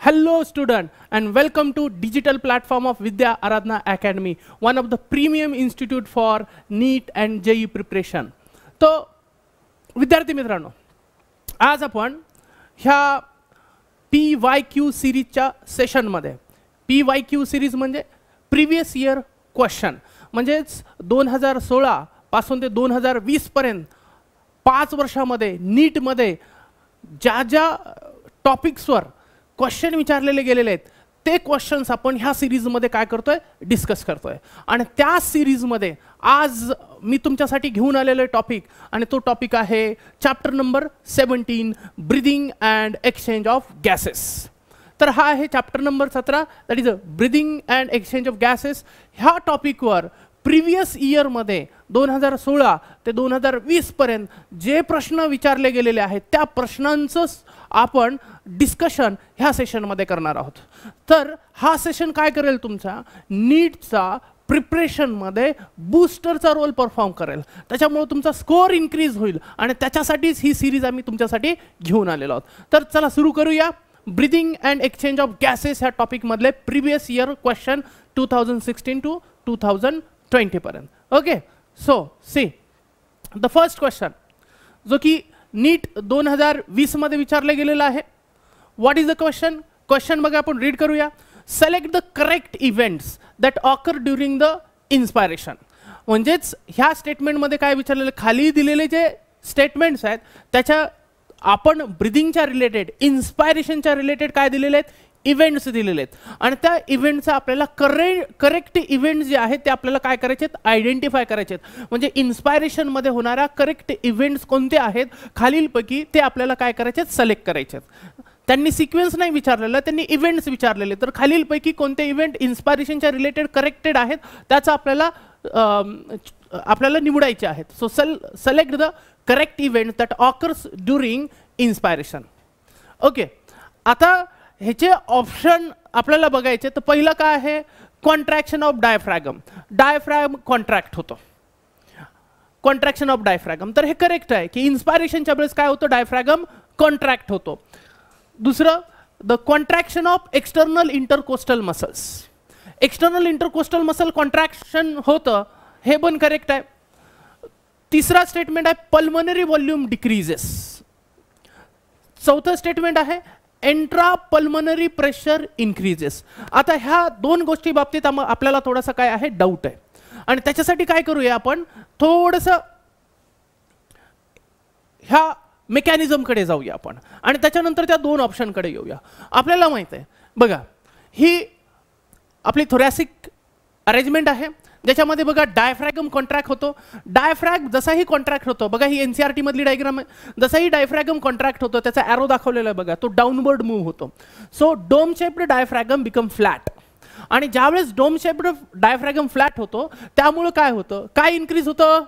Hello student and welcome to digital platform of Vidya Aradhana Academy, one of the premium institute for NEET and JEE preparation. तो विद्यार्थी मित्रांनो, आज आपण ह्या PYQ सिरीजच्या सेशनमध्ये, PYQ series म्हणजे प्रीवियस इयर क्वेश्चन, म्हणजेच 2016 पासून ते 2020 पर्यंत 5 वर्षामध्ये नीटमध्ये ज्या ज्या टॉपिक्सवर क्वेश्चन विचारलेले गेलेले आहेत ते क्वेश्चन्स आपण ह्या सिरीजमध्ये काय करतोय, डिस्कस करतोय. आणि त्या सिरीजमध्ये आज मी तुमच्यासाठी घेऊन आलेले टॉपिक, आणि तो टॉपिक आहे chapter number 17 breathing and exchange of gases. तर हा आहे chapter number 17, that is breathing and exchange of gases. ह्या टॉपिकवर प्रीवियस इयरमध्ये 2016 ते 2020 पर्यंत जे प्रश्न विचारले गेलेले आहेत त्या प्रश्नांचं आपण डिस्कशन ह्या सेशनमध्ये करणार आहोत. तर हा सेशन काय करेल, तुमचा नीटचा प्रिपरेशनमध्ये बूस्टरचा रोल परफॉर्म करेल. त्याच्यामुळे तुमचा स्कोअर इन्क्रीज होईल आणि त्याच्यासाठीच ही सिरीज आम्ही तुमच्यासाठी घेऊन आलेलो आहोत. तर चला सुरू करूया. Breathing and exchange of gases ह्या टॉपिकमधले प्रीवियस इयर क्वेश्चन 2016 to 2020 पर्यंत. Okay, so see the first question जो की नीट 2020 मध्ये विचारले गेलेला आहे. What is the question? Question बघा, आपण रीड करूया. Select the correct events that occur during the inspiration. म्हणजेच ह्या स्टेटमेंटमध्ये काय विचारलेलं, खाली दिलेले जे स्टेटमेंट्स आहेत त्याच्या आपण ब्रीदिंगच्या रिलेटेड, इन्स्पायरेशनच्या रिलेटेड काय दिलेले आहेत, इव्हेंट्स दिलेले आहेत. आणि त्या इव्हेंटचा आपल्याला करेक्ट इव्हेंट्स जे आहेत ते आपल्याला काय करायचे आहेत, आयडेंटिफाय करायचे आहेत. म्हणजे इन्स्पायरेशनमध्ये होणाऱ्या करेक्ट इव्हेंट्स कोणते आहेत खालीलपैकी ते आपल्याला काय करायचे आहेत, सिलेक्ट करायचे आहेत. त्यांनी सिक्वेन्स नाही विचारलेलं, त्यांनी इव्हेंट्स विचारलेले. तर खालीलपैकी कोणते इव्हेंट इन्स्पायरेशनच्या रिलेटेड करेक्टेड आहेत त्याचा आपल्याला निवडायचे आहेत. So select the correct event that occurs during inspiration. Okay, आता ह्याचे ऑप्शन आपल्याला बघायचे. तर पहिलं काय आहे, कॉन्ट्रॅक्शन ऑफ डायफ्रॅगम. डायफ्रॅगम कॉन्ट्रॅक्ट होतो, कॉन्ट्रॅक्शन ऑफ डायफ्रॅगम. तर हे करेक्ट आहे की इन्स्पायरेशनच्या वेळेस काय होतं, डायफ्रॅगम कॉन्ट्रॅक्ट होतो. दुसरं, the contraction of external intercostal muscles. External intercostal muscle contraction होतं, हे पण करेक्ट आहे. तिसरा स्टेटमेंट आहे पल्मनरी व्हॉल्यूम डिक्रीजेस. चौथं स्टेटमेंट आहे एंट्रा पल्मनरी प्रेशर इन्क्रीजेस. आता ह्या दोन गोष्टी बाबतीत आपल्याला थोडासा काय आहे, डाऊट आहे. आणि त्याच्यासाठी काय करूया, आपण थोडंसं ह्या मेकॅनिझमकडे जाऊया आपण, आणि त्याच्यानंतर त्या दोन ऑप्शनकडे येऊया. आपल्याला माहित आहे बघा, ही आपली थोरॅसिक अरेंजमेंट आहे ज्याच्यामध्ये बघा डायफ्रॅगम कॉन्ट्रॅक्ट होतो. डायफ्रॅग जसाही कॉन्ट्रॅक्ट होतो, बघा ही NCERT मधली डायग्राम आहे, जसाही डायफ्रॅगम कॉन्ट्रॅक्ट होतो त्याचा ॲरो दाखवलेला आहे बघा, तो डाऊनवर्ड मूव्ह होतो. So dome shaped diaphragm become flat. आणि ज्यावेळेस डोम शेप्ड डायफ्रॅगम फ्लॅट होतो त्यामुळे काय होतं, काय इन्क्रीज होतं,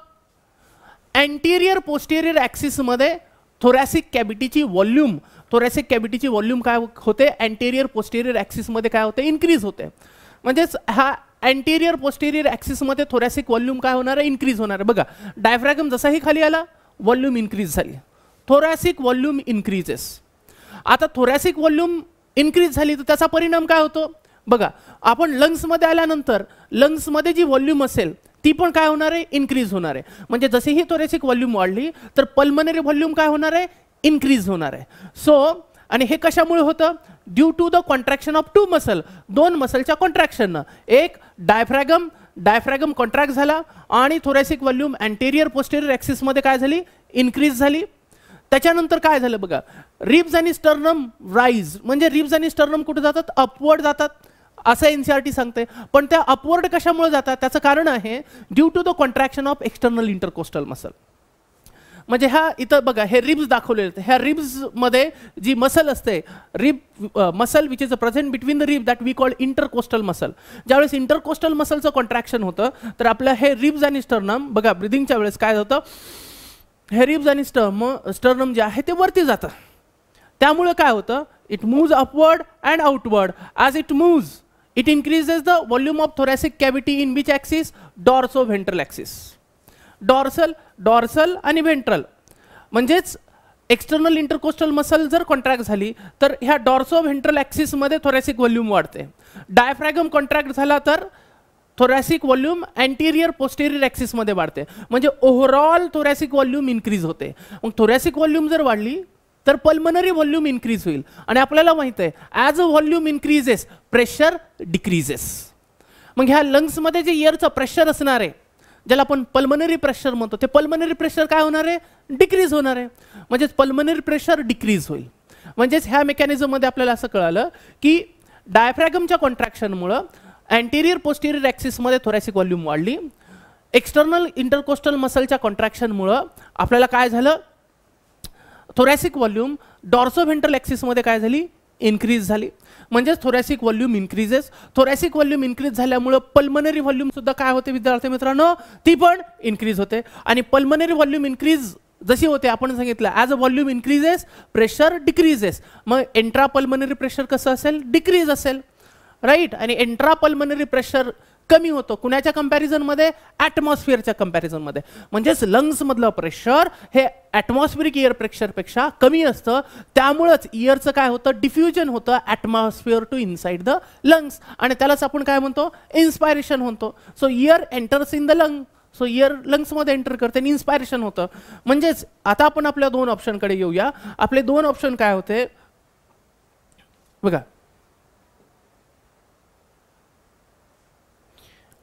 अँटीरियर पोस्टेरियर ॲक्सिसमध्ये थोरॅसिक कॅव्हिटीची व्हॉल्यूम, थोरॅसिक कॅव्हिटीची व्हॉल्यूम काय होते, अँटीरियर पोस्टेरियर ॲक्सिसमध्ये काय होते, इन्क्रीज होते. म्हणजेच हा अँटीरियर पोस्टेरियर ॲक्सिसमध्ये थोरॅसिक व्हॉल्यूम काय होणार आहे, इन्क्रीज होणार आहे. बघा डायफ्रॅगम जसाही खाली आला व्हॉल्यूम इन्क्रीज झाली, थोरॅसिक व्हॉल्यूम इन्क्रीजेस. आता थोरॅसिक व्हॉल्यूम इन्क्रीज झाली तर त्याचा परिणाम काय होतो, बघा आपण लंग्समध्ये आल्यानंतर लंग्समध्ये जी व्हॉल्यूम असेल ती पण काय होणार आहे, इन्क्रीज होणार आहे. म्हणजे जशीही थोरॅसिक व्हॉल्यूम वाढली तर पल्मनरी व्हॉल्यूम काय होणार आहे, इन्क्रीज होणार आहे. सो आणि हे कशामुळे होतं, due to the contraction of two muscle, दोन मसलच्या कॉन्ट्रॅक्शननं. एक डायफ्रॅगम कॉन्ट्रॅक्ट झाला आणि थोरॅसिक व्हॉल्यूम अँटेरियर पोस्टेरियर ॲक्सिसमध्ये काय झाली, इन्क्रीज झाली. त्याच्यानंतर काय झालं बघा, रिब्स आणि स्टर्नम राईज. म्हणजे रिब्स आणि स्टर्नम कुठे जातात, अपवर्ड जातात असं NCERT सांगते. पण त्या अपवर्ड कशामुळे जातात, त्याचं कारण आहे due to the contraction of external intercostal muscle. म्हणजे ह्या इथं बघा हे रिब्स दाखवलेले आहेत, ह्या रिब्समध्ये जी मसल असते, rib muscle which is present between the rib that we called intercostal muscle. ज्यावेळेस इंटरकोस्टल मसलचं कॉन्ट्रॅक्शन होतं तर आपलं हे रिब्स आणि स्टर्नम बघा ब्रिदिंगच्या वेळेस काय होतं, हे रिब्स आणि स्टर्नम जे आहे ते वरती जातं. त्यामुळे काय होतं, it moves upward and outward. As it moves it increases the volume of thoracic cavity in which axis, dorso ventral axis. Dorsal आणि व्हेंट्रल. म्हणजेच एक्सटर्नल इंटरकोस्टल मसल जर कॉन्ट्रॅक्ट झाली तर ह्या डॉर्सो व्हेंट्रल ॲक्सिसमध्ये थोरॅसिक व्हॉल्यूम वाढते. डायफ्रॅगम contract झाला तर thoracic volume अँटिरियर posterior ॲक्सिसमध्ये वाढते. म्हणजे ओव्हरऑल थोरॅसिक व्हॉल्यूम इन्क्रीज होते. मग थोरॅसिक व्हॉल्यूम जर वाढली तर पल्मनरी व्हॉल्यूम इन्क्रीज होईल. आणि आपल्याला माहित आहे as a volume increases pressure decreases. मग ह्या लंग्समध्ये जे एअरचं प्रेशर असणार आहे ज्याला आपण पल्मनरी प्रेशर म्हणतो ते पल्मनरी प्रेशर काय होणार आहे, डिक्रीज होणार आहे. म्हणजेच पल्मनरी प्रेशर डिक्रीज होईल. म्हणजेच ह्या मेकॅनिझममध्ये आपल्याला असं कळालं की डायफ्रॅगमच्या कॉन्ट्रॅक्शनमुळं अँटिरियर पोस्टेरियर ॲक्सिसमध्ये थोरॅसिक व्हॉल्यूम वाढली. एक्सटर्नल इंटरकोस्टल मसलच्या कॉन्ट्रॅक्शनमुळं आपल्याला काय झालं, थोरॅसिक व्हॉल्यूम डॉर्सोव्हेंट्रल ॲक्सिसमध्ये काय झाली, इन्क्रीज झाली. म्हणजेच thoracic volume increases. Thoracic volume increase झाल्यामुळं पल्मनरी व्हॉल्यूम सुद्धा काय होते विद्यार्थी मित्रांनो, ती पण इन्क्रीज होते. आणि पल्मनरी व्हॉल्यूम इन्क्रीज जशी होते आपण सांगितलं as a volume increases pressure decreases. मग इंट्रा पल्मनरी प्रेशर कसं असेल, डिक्रीज असेल, राईट. आणि इंट्रा पल्मनरी प्रेशर कमी होतो कुणाच्या कंपॅरिझनमध्ये, ॲटमॉस्फिअरच्या कंपॅरिझनमध्ये. म्हणजेच लंग्समधलं प्रेशर हे ॲटमॉस्फिरिक एअर प्रेशरपेक्षा कमी असतं. त्यामुळंच इयरचं काय होतं, डिफ्युजन होतं atmosphere to inside the lungs. आणि त्यालाच आपण काय म्हणतो, इन्स्पायरेशन म्हणतो. So air enters in the lung. So air लंग्समध्ये एंटर करते आणि इन्स्पायरेशन होतं. म्हणजेच आता आपण आपल्या दोन ऑप्शनकडे येऊया. आपले दोन ऑप्शन काय होते बघा.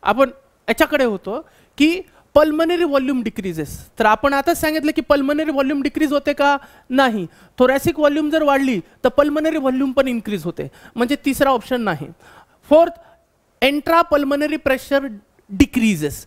आपण याच्याकडे होतो की पल्मनरी व्हॉल्यूम डिक्रीजेस. तर आपण आताच सांगितलं की पल्मनरी व्हॉल्यूम डिक्रीज होते का, नाही. थोरॅसिक व्हॉल्यूम जर वाढली तर पल्मनरी व्हॉल्यूम पण इन्क्रीज होते. म्हणजे तिसरा ऑप्शन नाही. Fourth, intra pulmonary pressure decreases.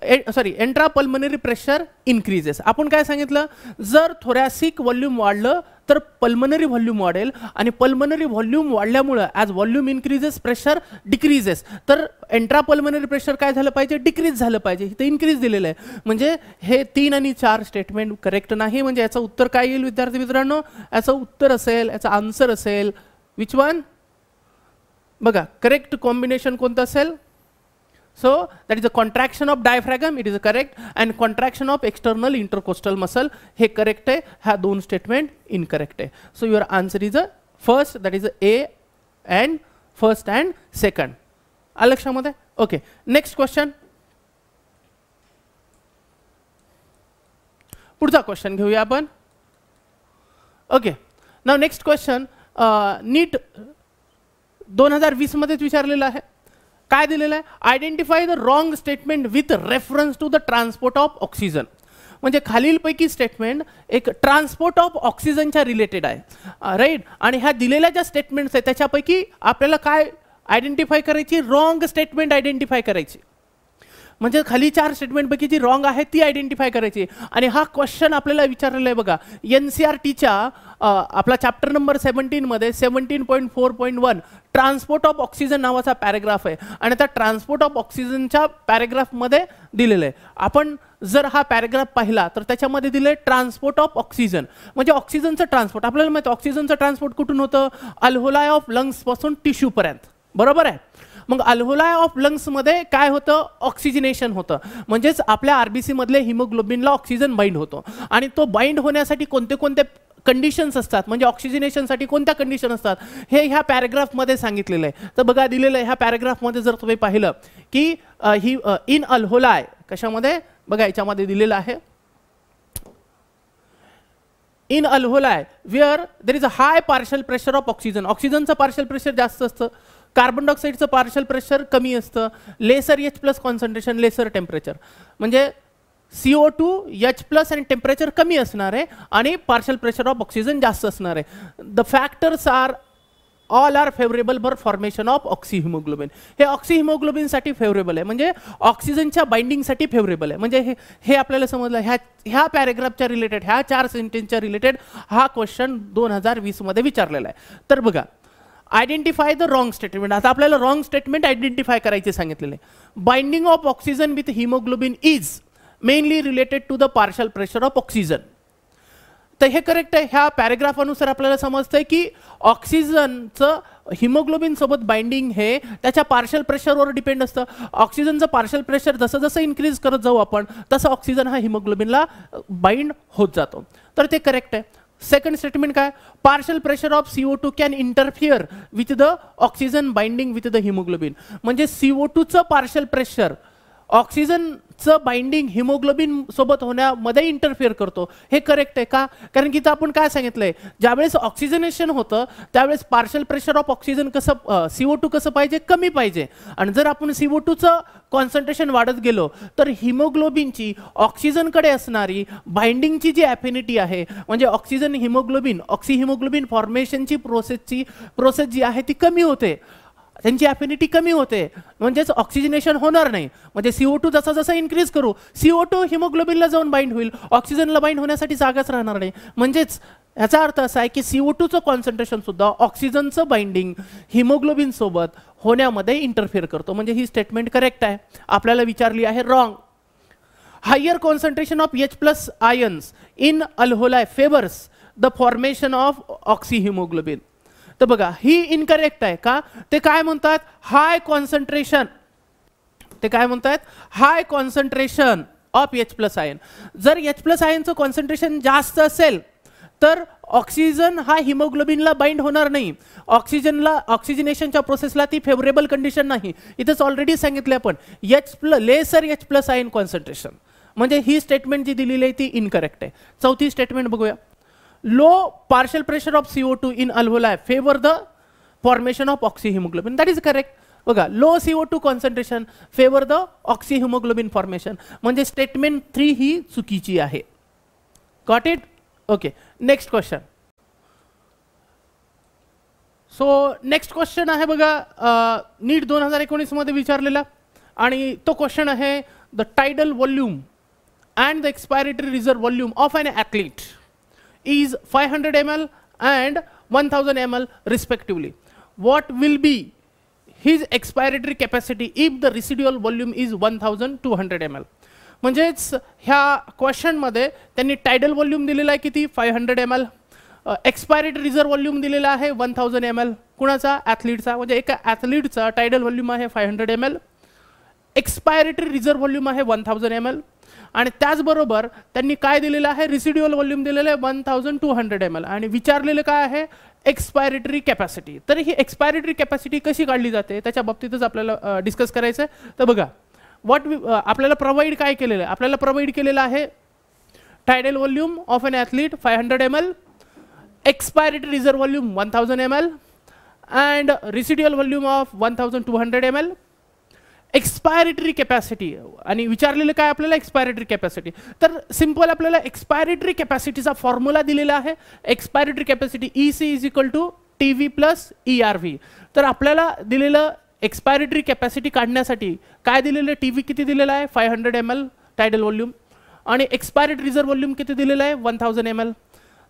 Intra pulmonary pressure increases. आपण काय सांगितलं, जर थोरॅसिक व्हॉल्यूम वाढलं तर पल्मनरी व्हॉल्यूम वाढेल. आणि पल्मनरी व्हॉल्यूम वाढल्यामुळं as volume increases pressure decreases. तर एंट्रा पल्मनरी प्रेशर काय झालं पाहिजे, डिक्रीज झालं पाहिजे. इथं इन्क्रीज दिलेलं आहे. म्हणजे हे 3 आणि 4 स्टेटमेंट करेक्ट नाही. म्हणजे याचं उत्तर काय येईल विद्यार्थी मित्रांनो, याचं उत्तर असेल, याचा आन्सर असेल विच वन बघा. करेक्ट कॉम्बिनेशन कोणतं असेल. So that is a contraction of diaphragm, it is a correct, and contraction of external intercostal muscle हे correct आहे. ह्या दोन स्टेटमेंट इनकरेक्ट आहे. So your answer is a first, that is a and first and second. आलं लक्षामध्ये. Okay, next question. पुढचा question घेऊया आपण. Okay, now next question NEET 2020 मध्येच विचारलेला आहे. काय दिलेलं आहे, identify the wrong statement with reference to the transport of oxygen. म्हणजे खालीलपैकी स्टेटमेंट एक ट्रान्सपोर्ट ऑफ ऑक्सिजनच्या रिलेटेड आहे, राईट. आणि ह्या दिलेल्या ज्या स्टेटमेंट्स आहेत त्याच्यापैकी आपल्याला काय आयडेंटिफाय करायची, रॉंग स्टेटमेंट आयडेंटिफाय करायची. म्हणजे खाली 4 स्टेटमेंटपैकी जी रॉंग आहे ती आयडेंटिफाय करायची. आणि हा क्वेश्चन आपल्याला विचारलेला आहे बघा NCERTच्या आपला चॅप्टर नंबर 17 मध्ये 17.4.1 ट्रान्सपोर्ट ऑफ ऑक्सिजन नावाचा पॅराग्राफ आहे. आणि त्या ट्रान्सपोर्ट ऑफ ऑक्सिजनच्या पॅराग्राफमध्ये दिलेलं आहे. आपण जर हा पॅराग्राफ पाहिला तर त्याच्यामध्ये दिले ट्रान्सपोर्ट ऑफ ऑक्सिजन. म्हणजे ऑक्सिजनचं ट्रान्सपोर्ट आपल्याला माहिती आहे. ऑक्सिजनचं ट्रान्सपोर्ट कुठून होतं, अल्व्होलाई ऑफ लंग्सपासून टिश्यूपर्यंत, बरोबर आहे. मग अल्व्होलाई ऑफ लंग्समध्ये काय होतं, ऑक्सिजनेशन होतं. म्हणजेच आपल्या आरबीसी मधले हिमोग्लोबिनला ऑक्सिजन बाइंड होतो. आणि तो बाइंड होण्यासाठी कोणते कोणते कंडिशन्स असतात, म्हणजे ऑक्सिजनेशनसाठी कोणत्या कंडिशन असतात हे ह्या पॅराग्राफमध्ये सांगितलेलं आहे. तर बघा दिलेलं आहे ह्या पॅराग्राफमध्ये. जर तुम्ही पाहिलं की ही इन अल्व्होलाई कशामध्ये बघा याच्यामध्ये दिलेलं आहे, in alveoli where there is a high partial pressure of oxygen. ऑक्सिजनचं पार्शियल प्रेशर जास्त असतं, कार्बन डायऑक्साईडचं पार्शियल प्रेशर कमी असतं, lesser H+ concentration, lesser temperature. म्हणजे CO2 H+ आणि टेम्परेचर कमी असणार आहे आणि पार्शियल प्रेशर ऑफ ऑक्सिजन जास्त असणार आहे. The factors are all are favourable for formation of oxyhaemoglobin. हे ऑक्सिहिमोग्लोबिनसाठी फेवरेबल आहे, म्हणजे ऑक्सिजनच्या बाइंडिंगसाठी फेवरेबल आहे. म्हणजे हे आपल्याला समजलं. ह्या पॅराग्राफच्या रिलेटेड, ह्या 4 सेंटेन्सच्या रिलेटेड हा क्वेश्चन 2020 मध्ये विचारलेला आहे. तर बघा, आयडेंटिफाय द रॉंग स्टेटमेंट. आता आपल्याला रॉंग स्टेटमेंट आयडेंटिफाय करायचे सांगितलेले. Binding of oxygen with haemoglobin is mainly related to the partial pressure of oxygen. तर हे करेक्ट आहे. ह्या पॅराग्राफ अनुसार आपल्याला समजतंय की ऑक्सिजनचं हिमोग्लोबिन सोबत बाइंडिंग हे त्याच्या पार्शियल प्रेशरवर डिपेंड असतं. ऑक्सिजनचं पार्शियल प्रेशर जसं जसं इन्क्रीज करत जाऊ आपण तसं ऑक्सिजन हा हिमोग्लोबिनला बाइंड होत जातो. तर ते करेक्ट आहे. सेकंड स्टेटमेंट काय, partial pressure of CO2 can interfere with the oxygen binding with the haemoglobin. म्हणजे CO2चं पार्शियल प्रेशर ऑक्सिजनचं बाइंडिंग हिमोग्लोबिन सोबत होण्यामध्ये इंटरफिअर करतो. हे करेक्ट आहे का? कारण की इथं आपण काय सांगितलंय, ज्यावेळेस ऑक्सिजनेशन होतं त्यावेळेस पार्शियल प्रेशर ऑफ ऑक्सिजन कसं CO2 कसं पाहिजे, कमी पाहिजे. आणि जर आपण CO2चं कॉन्सन्ट्रेशन वाढत गेलो तर हिमोग्लोबिनची ऑक्सिजनकडे असणारी बाइंडिंगची जी ॲफिनिटी आहे, म्हणजे ऑक्सिजन हिमोग्लोबिन ऑक्सिहिमोग्लोबिन फॉर्मेशनची प्रोसेस जी आहे ती कमी होते, त्यांची ॲफिनिटी कमी होते, म्हणजेच ऑक्सिजनेशन होणार नाही. म्हणजे CO2 जसा जसा इन्क्रीज करू CO2 हिमोग्लोबिनला जाऊन बाइंड होईल, ऑक्सिजनला बाइंड होण्यासाठी जागाच राहणार नाही. म्हणजेच याचा अर्थ असा आहे की CO2चं कॉन्सन्ट्रेशन सुद्धा ऑक्सिजनचं बाइंडिंग हिमोग्लोबिन सोबत होण्यामध्ये इंटरफिअर करतो. म्हणजे ही स्टेटमेंट करेक्ट आहे. आपल्याला विचारली आहे wrong. Higher concentration of H+ ions in alveoli favours the formation of oxyhaemoglobin. तर बघा ही इनकरेक्ट आहे का? ते काय म्हणतात, हाय कॉन्सन्ट्रेशन, ते काय म्हणतात, हाय कॉन्सन्ट्रेशन ऑफ H+ आयन. जर H+ आयनचं कॉन्सन्ट्रेशन जास्त असेल तर ऑक्सिजन हा हिमोग्लोबिनला बाइंड होणार नाही, ऑक्सिजनेशनच्या प्रोसेसला ती फेवरेबल कंडिशन नाही. इथंच ऑलरेडी सांगितलं आपण लेसर H+ आयन कॉन्सन्ट्रेशन. म्हणजे ही स्टेटमेंट जी दिलेली आहे ती इनकरेक्ट आहे. चौथी स्टेटमेंट बघूया. Low partial pressure of CO2 in alveoli favour the formation of oxyhaemoglobin. That is correct. बघा low CO2 concentration favour the oxyhaemoglobin formation. म्हणजे स्टेटमेंट 3 ही चुकीची आहे. Got it? Okay. Next question. So next question आहे बघा नीट 2019 मध्ये विचारलेला, आणि तो क्वेश्चन आहे the tidal volume and the expiratory reserve volume of an athlete is 500 ml and 1000 ml respectively. What will be his expiratory capacity if the residual volume is 1200 ml? म्हणजेच ह्या question मध्ये त्यांनी टायडल व्हॉल्यूम दिलेला आहे किती, 500 ml. Expiratory reserve volume दिलेला आहे 1000 ml. कुणाचा? ॲथलीटचा. म्हणजे एका ॲथलीटचा टायडल व्हॉल्यूम आहे 500 ml, एक्सपायरेटरी रिझर्व व्हॉल्यूम आहे 1000 ml, आणि त्याचबरोबर त्यांनी काय दिलेलं आहे, रिसिड्युअल व्हॉल्यूम दिलेलं आहे 1200 ml, आणि विचारलेलं काय आहे, एक्सपायरेटरी कॅपॅसिटी. तर ही एक्सपायरेटरी कॅपॅसिटी कशी काढली जाते त्याच्या बाबतीतच आपल्याला डिस्कस करायचं आहे. तर बघा आपल्याला प्रोव्हाइड काय केलेलं आहे, आपल्याला प्रोव्हाइड केलेलं आहे tidal volume of an athlete 500 ml, expiratory reserve volume 1000 ml and residual volume of 1200 ml, expiratory capacity. आणि विचारलेलं काय आपल्याला, एक्सपायरेटरी कॅपॅसिटी. तर सिंपल आपल्याला एक्सपायरेटरी कॅपॅसिटीचा फॉर्म्युला दिलेला आहे. Expiratory capacity EC = TV + ERV. तर आपल्याला दिलेलं एक्सपायरेटरी कॅपॅसिटी काढण्यासाठी काय दिलेलं, TV किती दिलेला आहे 500 ml टायडल व्हॉल्यूम, आणि एक्सपायरेटरी रिझर्व व्हॉल्यूम किती दिलेलं आहे 1000 ml.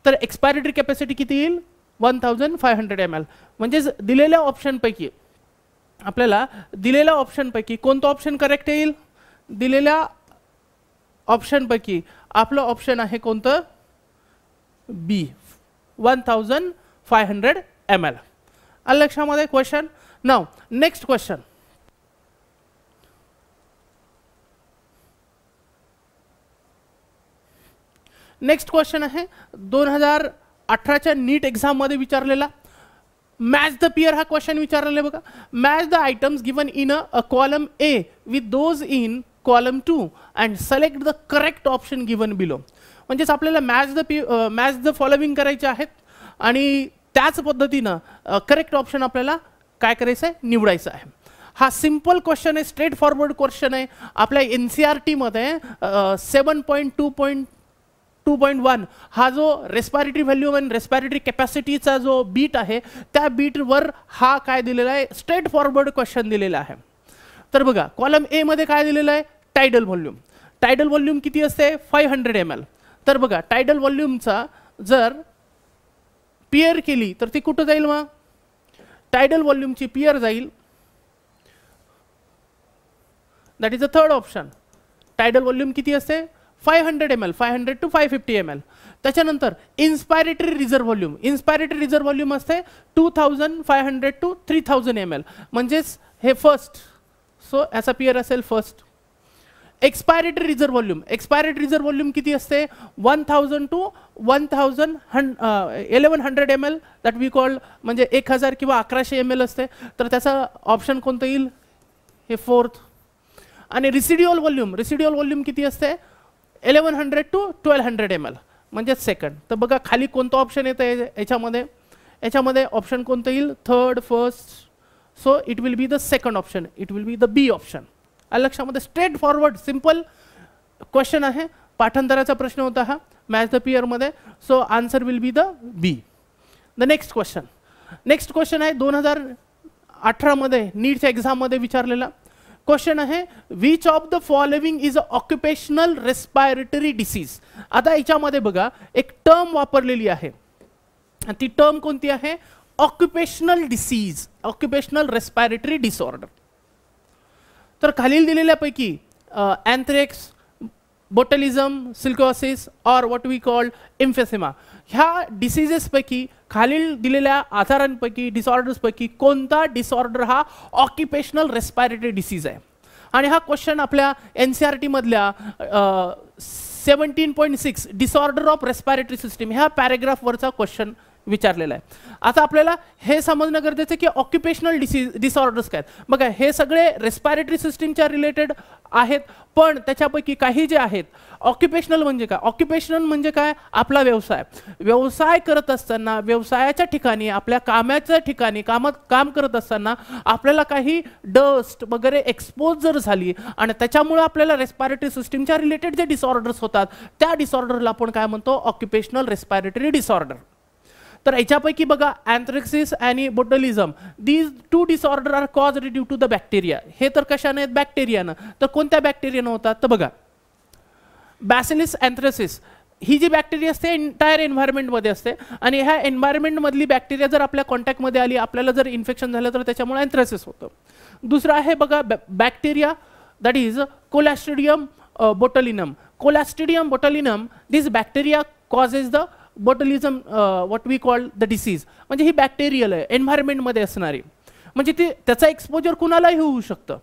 तर एक्सपायरेटरी कॅपॅसिटी किती येईल 1500 ml. म्हणजेच दिलेल्या ऑप्शनपैकी आपल्याला दिलेल्या ऑप्शनपैकी कोणतं ऑप्शन करेक्ट येईल, दिलेल्या ऑप्शनपैकी आपलं ऑप्शन आहे कोणतं, बी 1500 ml. आलं लक्षामध्ये क्वेश्चन. नाव नेक्स्ट क्वेश्चन. नेक्स्ट क्वेश्चन आहे 2018च्या नीट एक्झाम मध्ये विचारलेला. मॅच द पियर हा क्वेश्चन विचारलेला आहे बघा. Match the items given in a column A with those in column 2 and select the correct option given below. म्हणजेच आपल्याला मॅच द फॉलोविंग करायचे आहेत, आणि त्याच पद्धतीनं करेक्ट ऑप्शन आपल्याला काय करायचं आहे, निवडायचं आहे. हा सिंपल क्वेश्चन आहे, स्ट्रेट फॉरवर्ड क्वेश्चन आहे. आपल्या NCERT मध्ये 7.2.1 हा जो रेस्पिरेटरी व्हॅल्यूम आणि रेस्पिरेटरी कॅपॅसिटीचा जो बीट आहे त्या बीटवर हा काय दिलेला आहे, स्ट्रेट फॉरवर्ड क्वेश्चन दिलेला आहे. तर बघा कॉलम A मध्ये काय दिलेलं आहे, टायडल व्हॉल्यूम. टायडल व्हॉल्यूम किती असते 500 ml. तर बघा टायडल व्हॉल्यूमचा जर पियर केली तर ती कुठं जाईल, मग टायडल व्हॉल्यूमची पियर जाईल, that is the third option. Tidal volume किती असते 500 ml, 500 to 550 ml. त्याच्यानंतर inspiratory reserve volume, inspiratory reserve volume असते 2500 to 3000 ml. म्हणजेच हे फर्स्ट, सो याचा पियर असेल first. Expiratory reserve volume, expiratory reserve volume किती असते 1000 to 1100 ml that we call, म्हणजे 1000 किंवा 1100 ml असते. तर त्याचा ऑप्शन कोणतं येईल, हे फोर्थ. आणि रिसिड्युअल व्हॉल्यूम किती असते 1100 टू 1200 ml म्हणजे सेकंड. तर बघा खाली कोणतं ऑप्शन येतं याच्यामध्ये ऑप्शन कोणतं येईल, third, first. So it will be the second option, it will be the B option. लक्षामध्ये स्ट्रेट फॉरवर्ड सिंपल क्वेश्चन आहे, पाठांतराचा प्रश्न होता हा मॅच द पिअरमध्ये. So answer will be the B. The next question आहे 2018 मध्ये नीटच्या एक्झाममध्ये विचारलेला क्वेश्चन आहे, which of the following is a occupational respiratory disease. आता याच्यामध्ये बघा एक टर्म वापरलेली आहे, ती टर्म कोणती आहे, occupational disease, occupational respiratory disorder. तर खालील दिलेल्यापैकी अँथ्रेक्स, बोटलिझम, सिल्कोसिस और व्हॉट वी कॉल एम्फेसिमा, ह्या डिसीजेसपैकी खालील दिलेल्या आजारांपैकी डिसऑर्डर्सपैकी कोणता डिसऑर्डर हा ऑक्युपेशनल रेस्पायरेटरी डिसीज आहे. आणि हा क्वेश्चन आपल्या NCERT मधल्या 17.6 डिसऑर्डर ऑफ रेस्पायरेटरी सिस्टीम ह्या पॅरेग्राफवरचा क्वेश्चन विचारलेला आहे. आता आपल्याला हे समजणं गरजेचं आहे की ऑक्युपेशनल डिसऑर्डर्स काय आहेत. बघा हे सगळे रेस्पायरेटरी सिस्टीमच्या रिलेटेड आहेत, पण त्याच्यापैकी काही जे आहेत ऑक्युपेशनल म्हणजे काय, ऑक्युपेशनल म्हणजे काय, आपला व्यवसाय करत असताना, व्यवसायाच्या ठिकाणी, आपल्या कामाच्या ठिकाणी काम करत असताना आपल्याला काही डस्ट वगैरे एक्सपोज जर झाली आणि त्याच्यामुळे आपल्याला रेस्पायरेटरी सिस्टीमच्या रिलेटेड जे डिसऑर्डर्स होतात त्या डिसऑर्डरला आपण काय म्हणतो, ऑक्युपेशनल रेस्पायरेटरी डिसऑर्डर. तर याच्यापैकी बघा अँथ्रॅक्सिस आणि botulism, these two disorder are caused due to the bacteria. हे तर कशाने आहेत, बॅक्टेरियानं. तर कोणत्या बॅक्टेरियानं होतात, तर बघा बॅसिलिस अँथ्रॅसिस ही जी बॅक्टेरिया असते एंटायर एन्व्हायरमेंटमध्ये असते, आणि ह्या एन्व्हायरमेंटमधली बॅक्टेरिया जर आपल्या कॉन्टॅक्टमध्ये आली, आपल्याला जर इन्फेक्शन झालं तर त्याच्यामुळे अँथ्रॅसिस होतं. दुसरं आहे बघा bacteria that is clostridium botulinum. Clostridium botulinum, this bacteria causes the botulism what we call the disease. म्हणजे ही बॅक्टेरियल आहे एन्व्हायरमेंटमध्ये असणारी, म्हणजे ती त्याचा एक्सपोजर कुणालाही होऊ शकतं,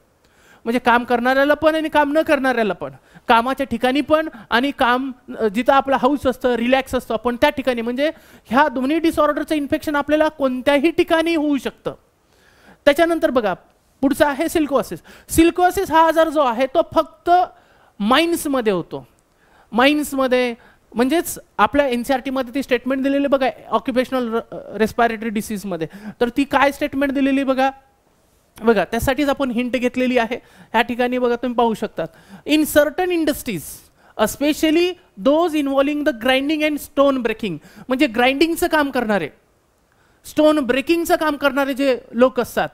म्हणजे काम करणाऱ्याला पण आणि काम न करणाऱ्याला पण, कामाच्या ठिकाणी पण आणि काम जिथं आपला हाऊस असतं, रिलॅक्स असतं आपण त्या ठिकाणी. म्हणजे ह्या दोन्ही डिसऑर्डरचं इन्फेक्शन आपल्याला कोणत्याही ठिकाणी होऊ शकतं. त्याच्यानंतर बघा पुढचा आहे सिल्कोसिस. सिल्कोसिस हा आजार जो आहे तो फक्त माइन्समध्ये होतो, माइन्समध्ये. म्हणजेच आपल्या NCERT मध्ये ती स्टेटमेंट दिलेली बघा ऑक्युपेशनल रेस्पायरेटरी डिसीजमध्ये. तर ती काय स्टेटमेंट दिलेली बघा, त्यासाठीच आपण हिंट घेतलेली आहे. ह्या ठिकाणी बघा तुम्ही पाहू शकतात, in certain industries specially those involving the grinding and stone breaking, म्हणजे ग्राइंडिंगचं काम करणारे, स्टोन ब्रेकिंगचं काम करणारे जे लोक असतात,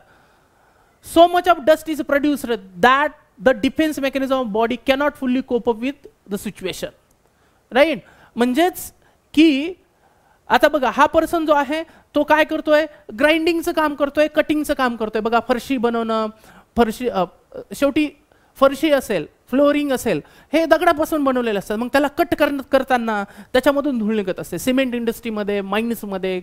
so much of dust is produced that the defence mechanism of body cannot fully cope up with the situation. Right, म्हणजेच की आता बघा हा पर्सन जो आहे तो काय करतोय, ग्राइंडिंगचं काम करतोय, कटिंगचं काम करतोय. बघा फरशी बनवणं, शेवटी फरशी असेल, फ्लोरिंग असेल, हे दगडापासून बनवलेले असतात. मग त्याला कट करताना त्याच्यामधून धूळ निघत असते. सिमेंट इंडस्ट्रीमध्ये, माइन्समध्ये,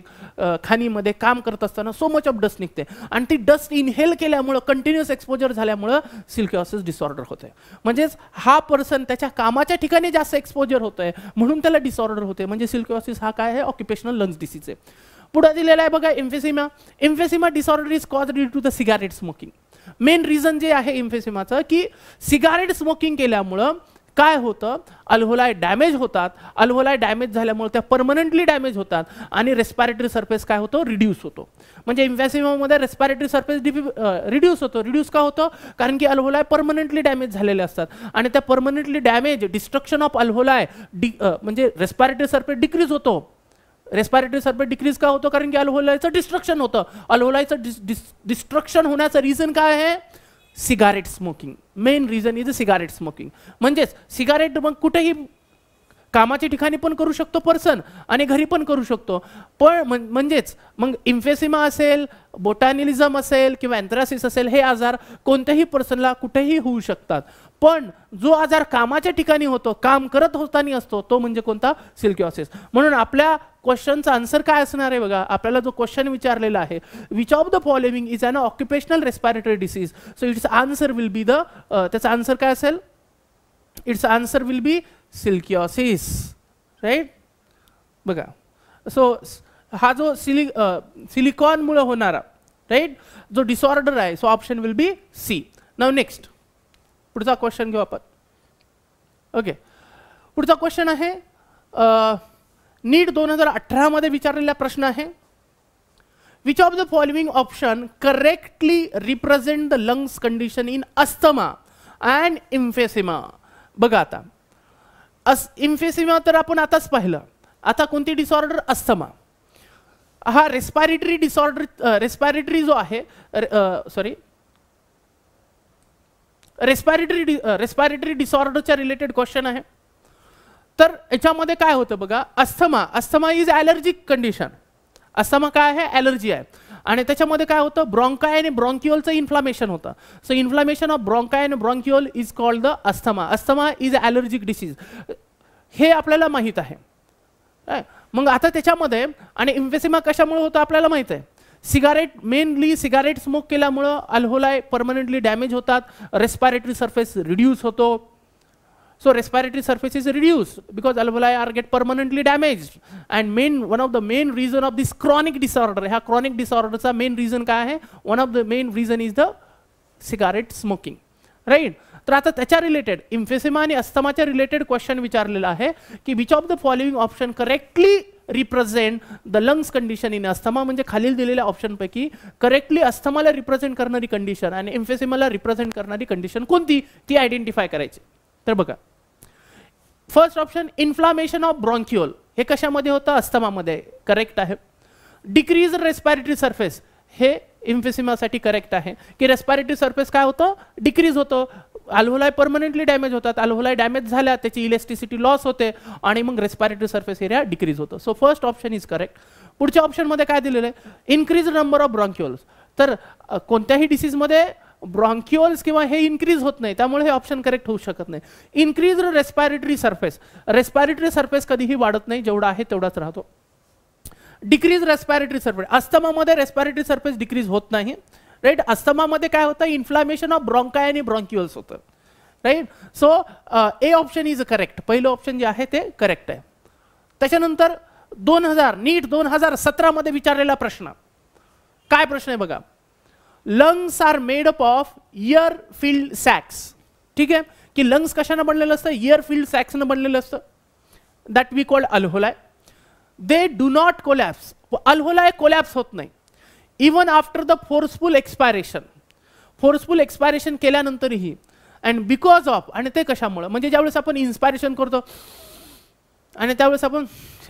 खाणीमध्ये काम करत असताना सो मच ऑफ डस्ट निघते, आणि ती डस्ट इनहेल केल्यामुळं, कंटिन्युअस एक्सपोजर झाल्यामुळं सिल्कोसिस डिसऑर्डर होते. म्हणजेच हा पर्सन त्याच्या कामाच्या ठिकाणी जास्त एक्सपोजर होतोय म्हणून त्याला डिसऑर्डर होते. म्हणजे सिल्कोसिस हा काय आहे, ऑक्युपेशनल लंग्स डिसीज आहे. पुढे दिलेला आहे बघा emphysema. Emphysema disorder is caused due to the cigarette smoking. Main reason जे आहे एम्फेसिमाचं की सिगारेट स्मोकिंग केल्यामुळं काय होतं, अल्व्होलाई डॅमेज होतात. अल्व्होलाई डॅमेज झाल्यामुळे त्या परमनंटली डॅमेज होतात आणि रेस्पायरेटरी सरफेस काय होतो, रिड्यूस होतो. म्हणजे एम्फेसिमामध्ये रेस्पायरेटरी सरफेस रिड्यूस होतो. रिड्यूस का होतं, कारण की अल्व्होलाई परमनंटली डॅमेज झालेले असतात, आणि त्या परमनंटली डॅमेज, डिस्ट्रक्शन ऑफ अल्व्होलाई, म्हणजे रेस्पायरेटरी सरफेस डिक्रीज होतो. रेस्पायरेटरी सरफेस डिक्रीज का होतो, कारण की अल्व्होलायचं डिस्ट्रक्शन होतं. अल्व्होलायचं डिस्ट्रक्शन होण्याचं रिझन काय आहे, cigarette smoking. Main reason is cigarette smoking. म्हणजेच सिगारेट मग कुठेही कामाच्या ठिकाणी पण करू शकतो पर्सन आणि घरी पण करू शकतो. पण म्हणजेच मग एम्फेसिमा असेल, बोटानिलिझम असेल किंवा अँथ्रॅसिस असेल, हे आजार कोणत्याही पर्सनला कुठेही होऊ शकतात. पण जो आजार कामाच्या ठिकाणी होतो, काम करत होताना असतो, तो म्हणजे कोणता, सिल्कोसिस. म्हणून आपल्या क्वेश्चनचा आन्सर काय असणार आहे बघा, आपल्याला जो क्वेश्चन विचारलेला आहे, which of the following is an occupational respiratory disease. So its answer will be the, त्याचा आन्सर काय असेल, its answer will be silicosis, right. बघा, सो हा जो सिलिकॉनमुळे होणारा, राईट, जो डिसऑर्डर आहे, so option will be C. Now next पुढचा क्वेश्चन घेऊ आपण. ओके, पुढचा क्वेश्चन आहे नीट 2018 मध्ये विचारलेला प्रश्न आहे. Which of the following option correctly represent the lungs condition in asthma and emphysema. बघा आता इम्फेसिमा तर आपण आताच पाहिलं. आता कोणती डिसऑर्डर? अस्थमा. हा रेस्पिरेटरी डिसऑर्डर, रेस्पिरेटरी जो आहे, सॉरी, रेस्पिरेटरी डिसऑर्डरच्या रिलेटेड क्वेश्चन आहे. तर याच्यामध्ये काय होतं बघा, asthma is allergic condition. Asthma काय आहे? ॲलर्जी आहे. आणि त्याच्यामध्ये काय होतं? ब्रॉन्काय आणि ब्रॉन्क्युअलचं इन्फ्लामेशन होतं. सो इन्फ्लामेशन ऑफ ब्रॉन्काय आणि bronchial is called the asthma. Asthma is allergic disease, हे आपल्याला माहीत आहे. मग आता त्याच्यामध्ये आणि इम्फेसिमा कशामुळे होतं आपल्याला माहित आहे. मेनली सिगारेट स्मोक केल्यामुळं अल्व्होलाई परमनंटली डॅमेज होतात, रेस्पिरेटरी सरफेस रिड्यूस होतो. So respiratory surface is reduced because alveoli are get permanently damaged, and one of the main reason of this chronic disorder, ह्या chronic disorder चा main reason काय आहे? One of the main reason is the cigarette smoking, right? तर आता त्याच्या related इम्फेसिमा आणि अस्थमाच्या related question विचारलेला आहे की which of the following option correctly represent the lungs condition in asthma. म्हणजे खालील दिलेल्या ऑप्शन पैकी करेक्टली अस्थमाला रिप्रेझेंट करणारी कंडिशन आणि इम्फेसिमाला रिप्रेझेंट करणारी कंडिशन कोणती, ती आयडेंटिफाय करायची. तर बघा, फर्स्ट ऑप्शन इन्फ्लामेशन ऑफ ब्रॉन्क्युअल, हे कशामध्ये होतं? अस्थमामध्ये, करेक्ट आहे. डिक्रीज रेस्पिरेटरी सरफेस, हे इम्फेसिमासाठी करेक्ट आहे की रेस्पिरेटरी सरफेस काय होतं? डिक्रीज होतं. अल्व्होलाई परमनंटली डॅमेज होतात, अल्व्होलाई डॅमेज झाल्या त्याची इलेस्टिसिटी लॉस होते आणि मग रेस्पिरेटरी सरफेस एरिया डिक्रीज होतं. So first option is correct. पुढच्या ऑप्शनमध्ये काय दिलेलं आहे? Increase number of bronchioles. तर कोणत्याही डिसीजमध्ये ब्रॉन्क्युअल्स किंवा हे इन्क्रीज होत नाही, त्यामुळे हे ऑप्शन करेक्ट होऊ शकत नाही. Increase respiratory surface, respiratory surface कधीही वाढत नाही, जेवढा आहे तेवढाच राहतो. डिक्रीज रेस्पिरेटरी सरफेस, अस्थमामध्ये रेस्पिरेटरी सरफेस डिक्रीज होत नाही, राईट. अस्थमामध्ये काय होतं? इन्फ्लामेशन ऑफ ब्रॉन्काय आणि ब्रॉन्क्युअल्स होतं, right. So A option is correct. पहिलं ऑप्शन जे आहे ते करेक्ट आहे. त्याच्यानंतर नीट 2017 मध्ये विचारलेला प्रश्न, काय प्रश्न आहे बघा. Lungs are made up of air filled sacs. ठीक आहे, की लंग्स कशाने बनलेलं असतं? एअर फिल्ड सॅक्सनं बनलेलं असतं, that we called alveoli. They do not collapse. Alveoli collapse होत नाही even after the forceful expiration. Forceful expiration केल्यानंतरही, अँड बिकॉज ऑफ, आणि ते कशामुळे? म्हणजे ज्यावेळेस आपण इन्स्पायरेशन करतो आणि त्यावेळेस आपण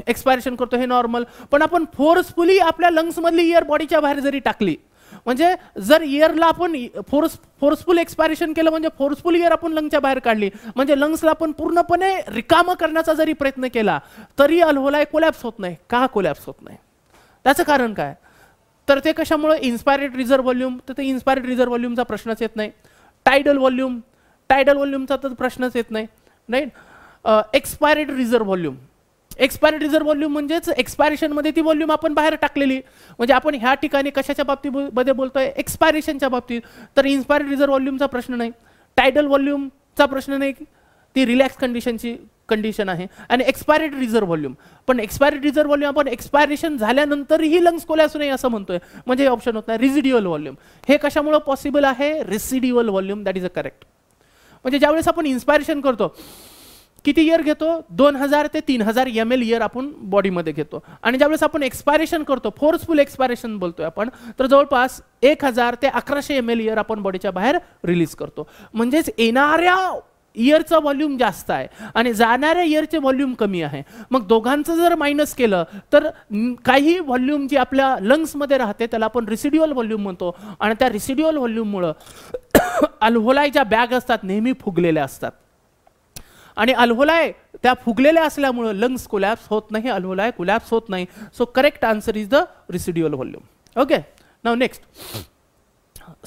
एक्सपायरेशन करतो, हे नॉर्मल. पण आपण फोर्सफुली आपल्या लंग्समधली एअर बॉडीच्या बाहेर जरी टाकली, म्हणजे जर एअरला आपण फोर्सफुल एक्सपायरेशन केलं, म्हणजे फोर्सफुल एअर आपण लंगच्या बाहेर काढली, म्हणजे लंग्सला आपण पूर्णपणे रिकामं करण्याचा जरी प्रयत्न केला तरी अल्व्होलाई कोलॅप्स होत नाही. का कोलॅप्स होत नाही? त्याचं कारण काय? तर ते कशामुळे? इन्स्पायरेट रिझर्व्ह व्हॉल्यूम. तर ते इन्स्पायरेट रिझर्व्ह व्हॉल्यूमचा प्रश्नच येत नाही. टायडल व्हॉल्यूमचा तर प्रश्नच येत नाही, right. Expiratory reserve volume, expiratory reserve volume म्हणजेच एक्सपायरेशनमध्ये ती व्हॉल्यूम आपण बाहेर टाकलेली. म्हणजे आपण ह्या ठिकाणी कशाच्या बाबतीमध्ये बोलतोय? एक्सपायरेशनच्या बाबतीत. तर इन्स्पायरेट रिझर्व्ह व्हॉल्यूमचा प्रश्न नाही, टायडल व्हॉल्यूमचा प्रश्न नाही, ती रिलॅक्स कंडिशनची कंडिशन आहे. आणि एक्सपायरेट रिझर्व्ह व्हॉल्यूम, पण एक्सपायरेट रिझर्व्ह व्हॉल्यूम आपण एक्सपायरेशन झाल्यानंतरही लंग्स कोलॅप्स नाही असं म्हणतोय, म्हणजे हे ऑप्शन होत नाही. रिजिड्युअल व्हॉल्यूम, हे कशामुळे पॉसिबल आहे? Residual volume, that is a correct. म्हणजे ज्यावेळेस आपण इन्स्पायरेशन करतो, किती इयर घेतो? 2000 ते 3000 ml इयर आपण बॉडीमध्ये घेतो. आणि ज्यावेळेस आपण एक्सपायरेशन करतो, फोर्सफुल एक्सपायरेशन बोलतोय आपण, तर जवळपास 1000 ते 1100 ml इयर आपण बॉडीच्या बाहेर रिलीज करतो. म्हणजेच येणाऱ्या इयरचा व्हॉल्यूम जास्त आहे आणि जाणाऱ्या इयरचे व्हॉल्यूम कमी आहे. मग दोघांचं जर मायनस केलं तर काही व्हॉल्यूम जी आपल्या लंग्समध्ये राहते त्याला आपण रिसिड्युअल व्हॉल्यूम म्हणतो. आणि त्या रिसिड्युअल व्हॉल्यूममुळं अल्व्होलायच्या बॅग असतात नेहमी फुगलेल्या असतात, आणि अल्व्होलाई त्या फुगलेल्या असल्यामुळे लंग्स कोलॅप्स होत नाही, अल्व्होलाई कोलॅप्स होत नाही. So correct answer is the residual volume. Okay, now next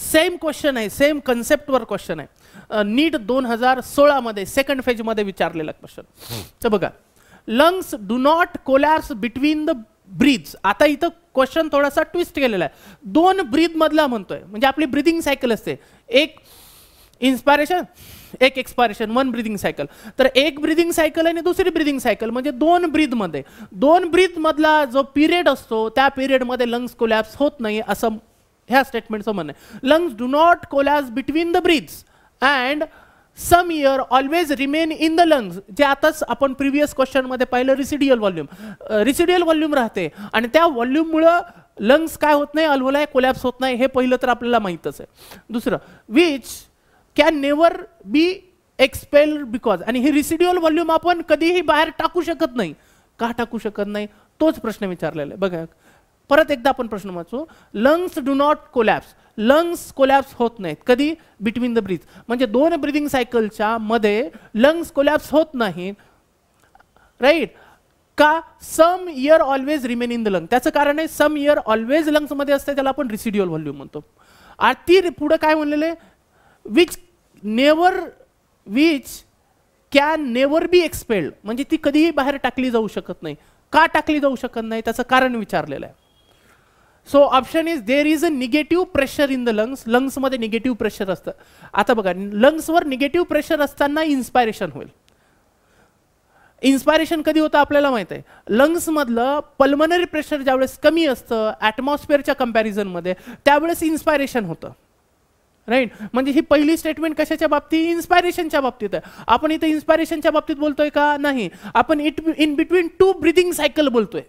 same question आहे, सेम कन्सेप्टवर क्वेश्चन आहे. नीट 2016 मध्ये सेकंड फेज मध्ये विचारलेला क्वेश्चन. तर बघा, lungs do not collapse between the breaths. आता इथं क्वेश्चन थोडासा ट्विस्ट केलेला आहे. 2 ब्रीथ मधला म्हणतोय, म्हणजे आपली ब्रीथिंग सायकल असते, एक इन्स्पायरेशन एक एक्सपायरेशन, वन ब्रीदिंग सायकल. तर एक ब्रीदिंग सायकल आणि दुसरी ब्रीदिंग सायकल म्हणजे दोन ब्रीथमध्ये, दोन ब्रीथमधला जो पिरियड असतो त्या पिरियडमध्ये लंग्स कोलॅप्स होत नाही असं ह्या स्टेटमेंटचं म्हणणं आहे. Lungs do not collapse between the breaths and some air always remain in the lungs. जे आताच आपण प्रिव्हियस क्वेश्चनमध्ये पाहिलं रिसिडियल व्हॉल्यूम, रिसिडियल व्हॉल्यूम राहते आणि त्या व्हॉल्यूममुळं लंग्स काय होत नाही, अल्व्होलाई कोलॅप्स होत नाही. हे पहिलं तर आपल्याला माहीतच आहे. दुसरं, which can never be expelled because, आणि हे रिसिड्युअल व्हॉल्यूम आपण कधीही बाहेर टाकू शकत नाही. का टाकू शकत नाही तोच प्रश्न विचारलेला आहे. बघा परत एकदा आपण प्रश्न वाचू. Lungs do not collapse, lungs collapse होत नाहीत कधी, बिटवीन द ब्रीथ, म्हणजे दोन ब्रीदिंग सायकलच्या मध्ये लंग्स कोलॅप्स होत नाही, राईट. का? Some air always remain in the lung. त्याचं कारण आहे सम एअर ऑलवेज लंग्स मध्ये असते, त्याला आपण रिसिड्युअल व्हॉल्यूम म्हणतो. आणि ती पुढे काय म्हणलेले, which can never be expelled, म्हणजे ती कधीही बाहेर टाकली जाऊ शकत नाही. का टाकली जाऊ शकत नाही त्याचं कारण विचारलेलं आहे. So option is there is a negative pressure in the lungs. लंग्समध्ये निगेटिव्ह प्रेशर असतं. आता बघा लंग्सवर निगेटिव्ह प्रेशर असताना इन्स्पायरेशन होईल. इन्स्पायरेशन कधी होतं आपल्याला माहित आहे, लंग्समधलं पल्मनरी प्रेशर ज्यावेळेस कमी असतं ॲटमॉस्फिअरच्या कंपॅरिझनमध्ये त्यावेळेस इन्स्पायरेशन होतं, राईट. म्हणजे ही पहिली स्टेटमेंट कशाच्या बाबतीत, इन्स्पायरेशनच्या बाबतीत आहे. आपण इथे इन्स्पायरेशनच्या बाबतीत बोलतोय का, नाही. आपण in between two breathing cycle बोलतोय.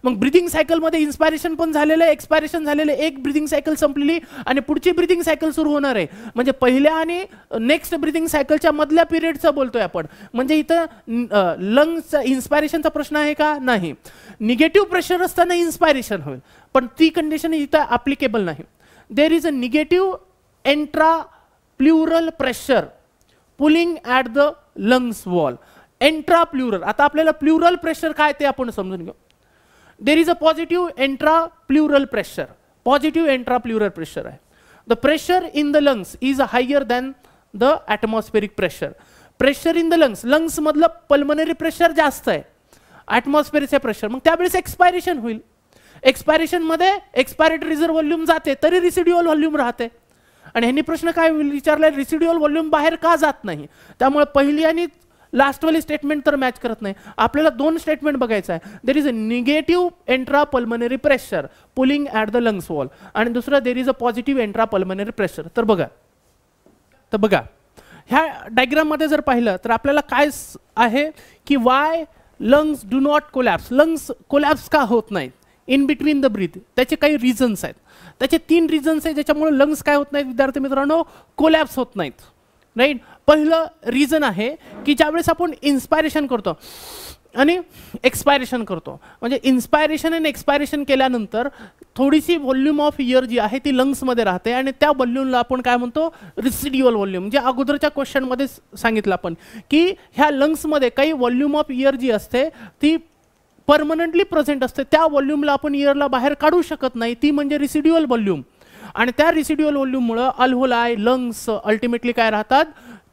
मग ब्रीदिंग सायकलमध्ये इन्स्पायरेशन पण झालेलं आहे, एक्सपायरेशन झालेलं आहे. एक ब्रीदिंग सायकल संपलेली आणि पुढची ब्रीदिंग सायकल सुरू होणार आहे. म्हणजे पहिल्या आणि नेक्स्ट ब्रीदिंग सायकलच्या मधल्या पिरियडचं बोलतोय आपण. म्हणजे इथं लंग्सचा इन्स्पायरेशनचा प्रश्न आहे का, नाही. निगेटिव्ह प्रेशर असताना इन्स्पायरेशन होईल, पण ती कंडिशन इथं ॲप्लिकेबल नाही. There is a negative intrapleural pressure pulling at the lungs wall. Intrapleural, आता आपल्याला प्ल्युरल प्रेशर काय ते आपण समजून घेऊ. There is a positive intrapleural pressure, positive intrapleural pressure आहे. The pressure in the lungs is higher than the atmospheric pressure. Pressure in the lungs, lungs मधलं pulmonary pressure जास्त आहे ॲटमॉस्फेअरचे प्रेशर, मग त्यावेळेस एक्सपायरेशन होईल. एक्सपायरेशन मध्ये एक्सपायरेटरी रिझर्व्ह व्हॉल्यूम जाते तरी रिसिड्युअल व्हॉल्यूम राहते. आणि ह्यांनी प्रश्न काय विचारलाय, रिसिड्युअल व्हॉल्यूम बाहेर का जात नाही. त्यामुळे पहिली आणि लास्टवाली स्टेटमेंट तर मॅच करत नाही. आपल्याला दोन स्टेटमेंट बघायचं आहे. There is a negative intra pulmonary pressure pulling at the lungs wall, आणि दुसरं there is a positive intra pulmonary pressure. तर बघा ह्या डायग्राम मध्ये जर पाहिलं तर आपल्याला काय आहे की Y lungs do not collapse, lungs collapse का होत नाहीत इन बिटवीन द ब्रीथ. त्याचे काही रिझन्स आहेत. त्याचे 3 रिझन्स आहेत ज्याच्यामुळे लंग्स काय होत नाहीत विद्यार्थी मित्रांनो, कोलॅप्स होत नाहीत, राईट. पहिलं रिझन आहे की ज्यावेळेस आपण इन्स्पायरेशन करतो आणि एक्सपायरेशन करतो, म्हणजे इन्स्पायरेशन आणि एक्सपायरेशन केल्यानंतर थोडीशी व्हॉल्यूम ऑफ एअर जी आहे ती लंग्समध्ये राहते आणि त्या व्हॉल्यूमला आपण काय म्हणतो, रिसिड्युअल व्हॉल्यूम. म्हणजे अगोदरच्या क्वेश्चनमध्ये सांगितलं आपण की ह्या लंग्समध्ये काही व्हॉल्यूम ऑफ एअर जी असते ती परमनंटली प्रेझेंट असते. त्या व्हॉल्यूमला आपण एअरला बाहेर काढू शकत नाही, ती म्हणजे रिसिड्युअल व्हॉल्यूम. आणि त्या रिसिड्युअल व्हॉल्यूममुळं अल्व्होलाई लंग्स अल्टिमेटली काय राहतात,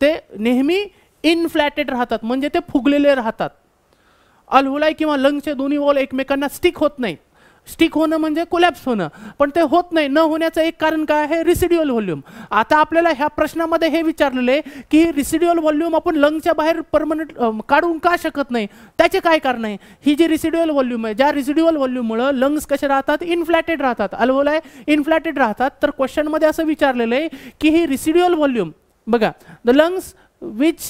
ते नेहमी इनफ्लॅटेड राहतात, म्हणजे ते फुगलेले राहतात. अल्व्होलाई किंवा लंग्सचे दोन्ही वॉल एकमेकांना स्टिक होत नाही. स्टिक होणं म्हणजे कोलॅप्स होणं, पण ते होत नाही. न होण्याचं एक कारण काय आहे, रिसिड्युअल व्हॉल्यूम. आता आपल्याला ह्या प्रश्नामध्ये हे विचारलेलं आहे की रिसिड्युअल व्हॉल्यूम आपण लंग्सच्या बाहेर परमनंट काढून का शकत नाही, त्याचे काय कारण आहे. ही जी रिसिड्युअल व्हॉल्यूम आहे, ज्या रिसिड्युअल व्हॉल्यूममुळे लंग्स कसे राहतात, इनफ्लॅटेड राहतात, अल्व्होलाई इनफ्लॅटेड राहतात. तर क्वेश्चनमध्ये असं विचारलेलं आहे की ही रिसिड्युअल व्हॉल्यूम, बघा, the lungs which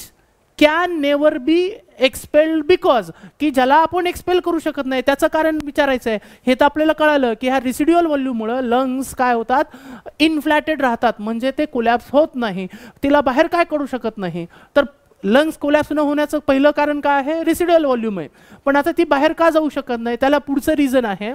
can never be expelled because, की ज्याला आपण एक्सपेल करू शकत नाही त्याचं कारण विचारायचं आहे. हे तर आपल्याला कळालं की ह्या रिसिड्युअल व्हॉल्यूममुळे लंग्स काय होतात, इनफ्लॅटेड राहतात, म्हणजे ते कोलॅप्स होत नाही, तिला बाहेर काय करू शकत नाही. तर लंग्स कोलॅप्स न होण्याचं पहिलं कारण काय आहे, रिसिड्युअल व्हॉल्यूम आहे. पण आता ती बाहेर का जाऊ शकत नाही, त्याला पुढचं रिझन आहे.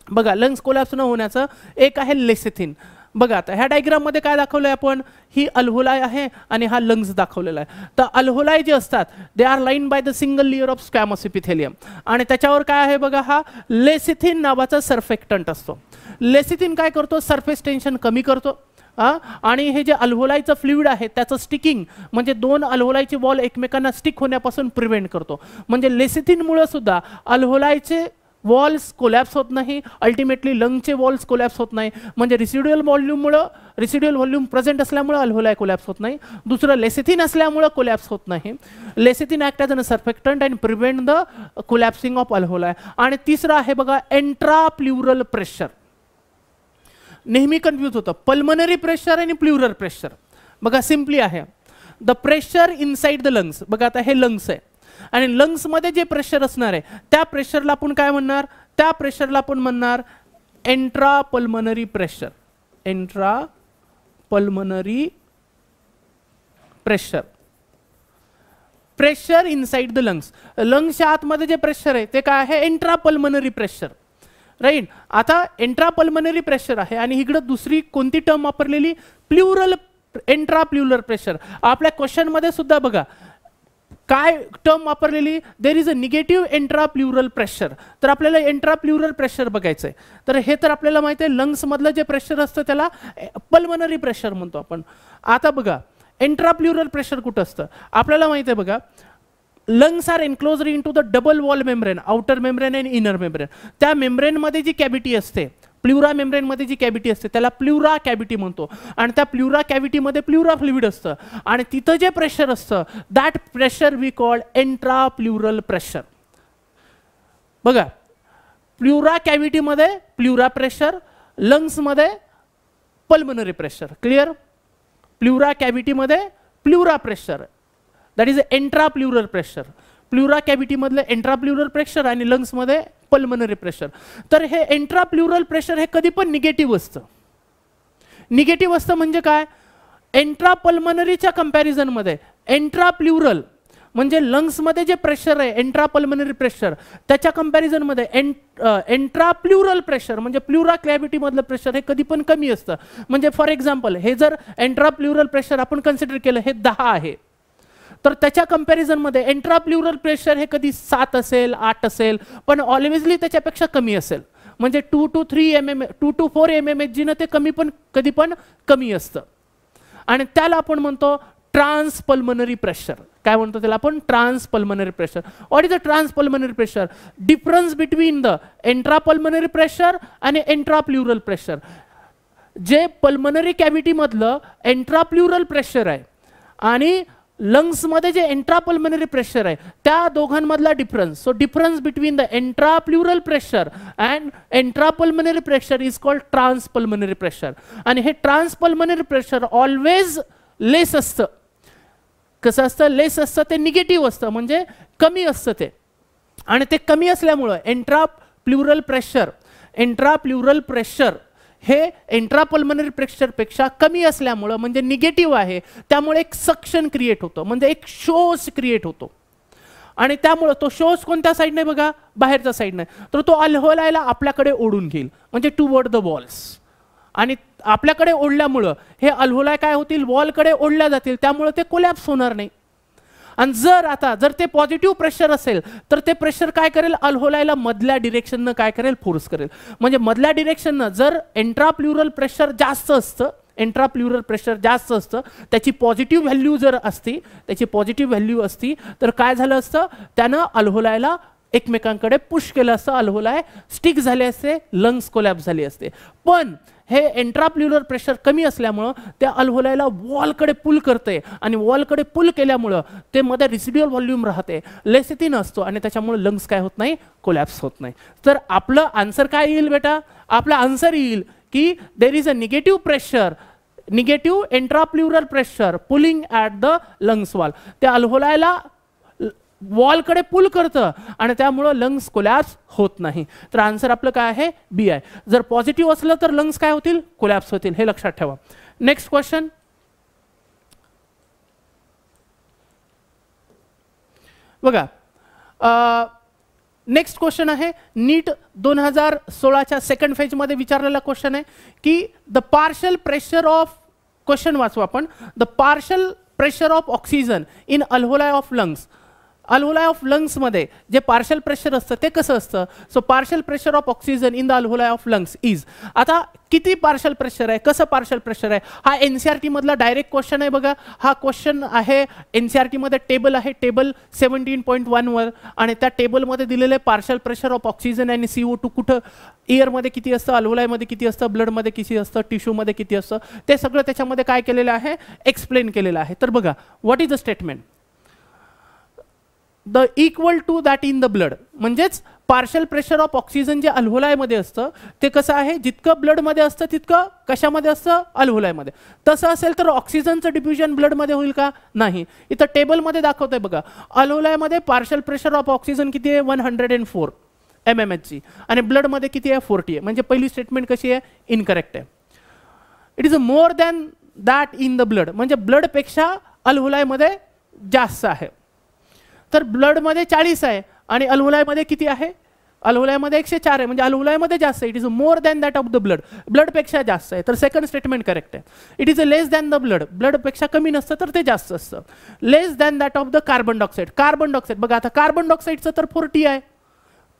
बघा लंग्स कोलॅप्स न होण्याचं एक आहे लेसिथिन. बघा आता ह्या डायग्राम मध्ये काय दाखवलंय आपण, ही अल्व्होलाई आहे आणि हा लंग्स दाखवलेला आहे. तर अल्व्होलाई जे असतात they are line by the single layer of squamous epithelium, आणि त्याच्यावर काय आहे बघा, हा लेसिथिन नावाचा सर्फेक्टंट असतो. लेसिथिन काय करतो, सरफेस टेन्शन कमी करतो. आणि हे जे अल्व्होलाईचं फ्लुइड आहे त्याचं स्टिकिंग, म्हणजे दोन अल्व्होलाईचे वॉल एकमेकांना स्टिक होण्यापासून प्रिव्हेंट करतो. म्हणजे लेसिथिनमुळे सुद्धा अल्व्होलाईचे वॉल्स कोलॅप्स होत नाही, अल्टिमेटली लंगचे वॉल्स कोलॅप्स होत नाही. म्हणजे रिसिड्युअल व्हॉल्यूम प्रेझेंट असल्यामुळे अल्व्होलाई कोलॅप्स होत नाही. दुसरं लेसेथिन असल्यामुळे कोलॅप्स होत नाही. Lecithin act as a surfactant and prevent the collapsing of alveoli. आणि तिसरं आहे बघा इंट्रा प्ल्युरल प्रेशर. नेहमी कन्फ्यूज होतं पल्मनरी प्रेशर आणि प्ल्युरल प्रेशर. बघा सिम्पली आहे, the pressure inside the lungs. बघा आता हे लंग्स आहे आणि लंग्समध्ये जे प्रेशर असणार आहे त्या प्रेशरला आपण काय म्हणणार, त्या प्रेशरला आपण म्हणणार intra pulmonary pressure. Intra pulmonary pressure. Pressure inside the lungs. लंग्सच्या आतमध्ये जे प्रेशर आहे ते काय आहे, इंट्रा पल्मनरी प्रेशर. राईट. आता इंट्रा पल्मनरी प्रेशर आहे आणि इकडे दुसरी कोणती टर्म वापरलेली, प्ल्युरल, इंट्रा प्ल्युरल प्रेशर. आपल्या क्वेश्चन मध्ये सुद्धा बघा काय टर्म वापरलेली, there is a negative intra plural pressure. तर आपल्याला इंट्रा प्ल्युरल प्रेशर बघायचं आहे. तर हे तर आपल्याला माहिती आहे लंग्स मधलं जे प्रेशर असतं त्याला पल्मनरी प्रेशर म्हणतो आपण. आता बघा इंट्रा प्ल्युरल प्रेशर कुठं असतं आपल्याला माहिती आहे. बघा lungs are enclosed into the double wall membrane, outer membrane and inner membrane. त्या मेम्ब्रेन मध्ये जी कॅव्हिटी असते, प्ल्युरा मेम्ब्रेन मध्ये जी कॅव्हिटी असते त्याला प्ल्युरा कॅव्हिटी म्हणतो. आणि त्या प्ल्युरा कॅव्हिटी मध्ये प्ल्युरा फ्लुइड असतं आणि तिथं जे प्रेशर असतं that pressure we call intra plural pressure. बघा प्ल्युरा कॅव्हिटी मध्ये प्ल्युरा प्रेशर, लंग्स मध्ये pulmonary pressure. Clear. Pleura cavity मध्ये pleura pressure, that is intra plural pressure. Pleura cavity मधलं इंट्रा प्ल्युरल प्रेशर आणि लंग्स मध्ये pulmonary pressure. तर हे intra plural pressure हे कधी पण निगेटिव्ह असतं. निगेटिव्ह असतं म्हणजे काय, इंट्रा पल्मनरीच्या कंपॅरिझन मध्ये इंट्रा प्ल्युरल म्हणजे लंग्स मध्ये जे प्रेशर आहे इंट्रा पल्मनरी प्रेशर त्याच्या कंपॅरिझन मध्ये इंट्रा प्ल्युरल प्रेशर म्हणजे प्ल्युरा कॅव्हिटी मधलं प्रेशर हे कधी पण कमी असतं. म्हणजे फॉर एक्झाम्पल हे जर इंट्रा प्ल्युरल प्रेशर आपण कन्सिडर केलं हे 10 आहे, तर त्याच्या कंपॅरिझन मध्ये इंट्रा प्ल्युरल प्रेशर हे कधी 7 असेल 8 असेल पण ऑलवेजली त्याच्यापेक्षा कमी असेल. म्हणजे 2 to 4 mmHg न ते कधी पण कमी असतं. आणि त्याला आपण म्हणतो ट्रान्स पल्मनरी प्रेशर. काय म्हणतो त्याला आपण, transpulmonary pressure. What is the transpulmonary pressure, difference between the intra pulmonary pressure आणि इंट्रा प्ल्युरल प्रेशर. जे पल्मनरी कॅव्हिटी मधलं इंट्रा प्ल्युरल प्रेशर आहे आणि लंग्स मध्ये जे इंट्रा पल्मनरी प्रेशर आहे त्या दोघांमधला difference. So difference between the intra plural pressure and intra pulmonary pressure is called transpulmonary pressure. आणि हे transpulmonary pressure always less असतं. कसं असतं, लेस असतं, ते निगेटिव्ह असतं म्हणजे कमी असतं ते. आणि ते कमी असल्यामुळं इंट्रा प्ल्युरल प्रेशर हे इंट्रा पल्मनरी प्रेशर पेक्षा कमी असल्यामुळं म्हणजे निगेटिव्ह आहे, त्यामुळे एक सक्शन क्रिएट होतो म्हणजे एक शोस क्रिएट होतो. आणि त्यामुळं तो शोस कोणत्या साईडने, बघा बाहेरच्या साईडने, तर तो अल्व्होलायला आपल्याकडे ओढून घेईल म्हणजे टुवर्ड द वॉल्स. आणि आपल्याकडे ओढल्यामुळं हे अल्व्होलाई काय होतील, वॉलकडे ओढल्या जातील, त्यामुळे ते कोलॅप्स होणार नाही. आणि जर ते पॉझिटिव्ह प्रेशर असेल तर ते प्रेशर काय करेल, अल्व्होलायला मधल्या डिरेक्शननं काय करेल, फोर्स करेल. म्हणजे मधल्या डिरेक्शननं जर इंट्रा प्ल्युरल प्रेशर जास्त असतं, त्याची पॉझिटिव्ह व्हॅल्यू जर असती, तर काय झालं असतं, त्यानं अल्व्होलायला एकमेकांकडे पुश केलं असतं, अल्व्होलाई स्टिक झाले असते, लंग्स कोलॅप्स झाले असते. पण हे इंट्रा प्ल्युरल प्रेशर कमी असल्यामुळं त्या अल्व्होलायला वॉलकडे पुल करते आणि वॉलकडे पुल केल्यामुळं ते मध्ये रिसिड्युअल व्हॉल्यूम राहते, लेसेथिन असतो आणि त्याच्यामुळे लंग्स काय होत नाही, कोलॅप्स होत नाही. तर आपलं आन्सर काय येईल बेटा, आपला आन्सर येईल की देर is a negative intra plural pressure pulling at the lungs wall. त्या अल्व्होलायला वॉलकडे पुल करतं आणि त्यामुळं लंग्स कोलॅप्स होत नाही. तर आन्सर आपलं काय आहे, बी आहे. जर पॉझिटिव्ह असलं तर लंग्स काय होतील, कोलॅप्स होतील, हे लक्षात ठेवा. नेक्स्ट क्वेश्चन, बघा नेक्स्ट क्वेश्चन आहे नीट 2016च्या सेकंड फेज मध्ये विचारलेला क्वेश्चन आहे की the partial pressure of, question वाचू आपण, the partial pressure of oxygen in alveoli of lungs alveoli of लंग्समध्ये जे पार्शल प्रेशर असतं ते कसं असतं? So partial pressure of oxygen in the alveoli of lungs is, आता किती पार्शल प्रेशर आहे, कसं पार्शल प्रेशर आहे, हा NCERT मधला डायरेक्ट क्वेश्चन आहे बघा. हा क्वेश्चन आहे NCERT मध्ये, टेबल आहे, टेबल 17.1 वर, आणि त्या टेबलमध्ये दिलेले पार्शल प्रेशर ऑफ ऑक्सिजन आणि CO2 कुठं एअरमध्ये किती असतं, अल्व्होलायमध्ये किती असतं, ब्लडमध्ये किती असतं, टिश्यूमध्ये किती असतं, ते सगळं त्याच्यामध्ये काय केलेलं आहे, एक्सप्लेन केलेलं आहे. तर बघा, what is the statement? The equal to that in the blood, म्हणजेच पार्शल प्रेशर ऑफ ऑक्सिजन जे अल्व्होलायमध्ये असतं ते कसं आहे, जितकं ब्लडमध्ये असतं तितकं कशामध्ये असतं, अल्व्होलायमध्ये. तसं असेल तर ऑक्सिजनचं डिफ्युजन ब्लडमध्ये होईल का? नाही. इथं टेबलमध्ये दाखवतंय बघा, अल्व्होलायमध्ये पार्शल प्रेशर ऑफ ऑक्सिजन किती आहे, 104 mmHg, आणि ब्लडमध्ये किती आहे, 40 आहे. म्हणजे पहिली स्टेटमेंट कशी आहे, इनकरेक्ट आहे. It is more than that in the blood, म्हणजे ब्लडपेक्षा अल्व्होलायमध्ये जास्त आहे. तर ब्लडमध्ये 40 आहे आणि अल्व्होलायमध्ये किती आहे, अल्व्होलायमध्ये 104 आहे, म्हणजे अल्व्होलायमध्ये जास्त आहे. It is more than that of the blood, ब्लडपेक्षा जास्त आहे. तर सेकंड स्टेटमेंट करेक्ट आहे. It is a less than the blood, ब्लडपेक्षा कमी नसतं तर ते जास्त असतं. Less than that of the carbon dioxide, carbon dioxide बघा, आता कार्बन डायऑक्साईडचं तर 40 आहे,